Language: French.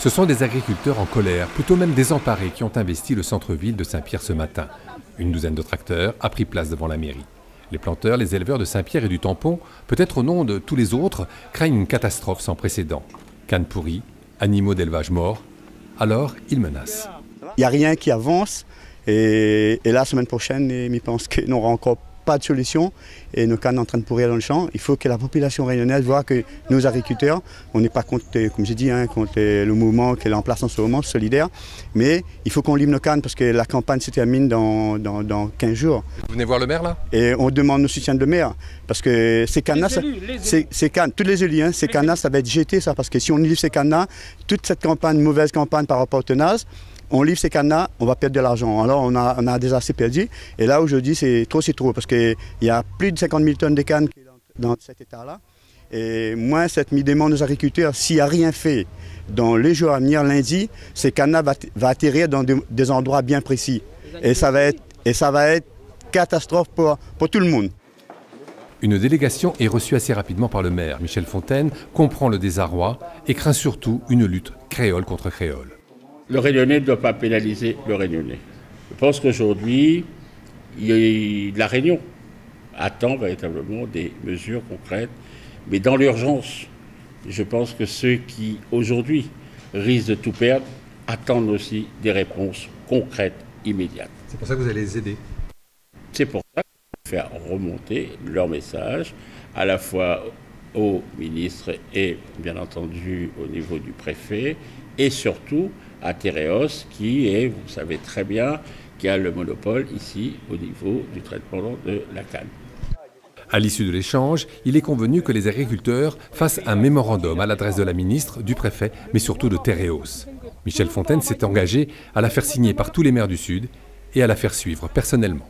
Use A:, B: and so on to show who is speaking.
A: Ce sont des agriculteurs en colère, plutôt même désemparés, qui ont investi le centre-ville de Saint-Pierre ce matin. Une douzaine de tracteurs a pris place devant la mairie. Les planteurs, les éleveurs de Saint-Pierre et du Tampon, peut-être au nom de tous les autres, craignent une catastrophe sans précédent. Cannes pourries, animaux d'élevage morts. Alors, ils menacent.
B: Il n'y a rien qui avance et la semaine prochaine, je pense qu'on n'aura encore pas de solution et nos cannes sont en train de pourrir dans le champ. Il faut que la population réunionnaise voit que nos agriculteurs, on n'est pas contre, comme j'ai dit, contre le mouvement qui est en place en ce moment, solidaire, mais il faut qu'on livre nos cannes parce que la campagne se termine dans 15 jours.
A: Vous venez voir le maire là?
B: Et on demande le soutien de maire parce que ces cannes-là, tous les élus, ces cannes-là, ça va être jeté ça parce que si on livre ces cannes-là, toute cette campagne, mauvaise campagne par rapport au tonnage, on livre ces cannes-là, on va perdre de l'argent. Alors on a déjà assez perdu. Et là aujourd'hui c'est trop parce qu'il y a plus de 50 000 tonnes de cannes dans cet état-là. Et moi, cette demande aux agriculteurs, s'il n'y a rien fait dans les jours à venir, lundi, ces cannes-là vont atterrir dans des endroits bien précis. Et ça va être catastrophe pour tout le monde.
A: Une délégation est reçue assez rapidement par le maire. Michel Fontaine comprend le désarroi et craint surtout une lutte créole contre créole.
C: Le Réunionnais ne doit pas pénaliser le Réunionnais. Je pense qu'aujourd'hui, la Réunion attend véritablement des mesures concrètes. Mais dans l'urgence, je pense que ceux qui, aujourd'hui, risquent de tout perdre, attendent aussi des réponses concrètes, immédiates.
A: C'est pour ça que vous allez les aider?
C: C'est pour ça qu'on va faire remonter leur message, à la fois au ministre et, bien entendu, au niveau du préfet, et surtout à Tereos, qui est, vous savez très bien, qui a le monopole ici au niveau du traitement de la canne.
A: À l'issue de l'échange, il est convenu que les agriculteurs fassent un mémorandum à l'adresse de la ministre, du préfet, mais surtout de Tereos. Michel Fontaine s'est engagé à la faire signer par tous les maires du Sud et à la faire suivre personnellement.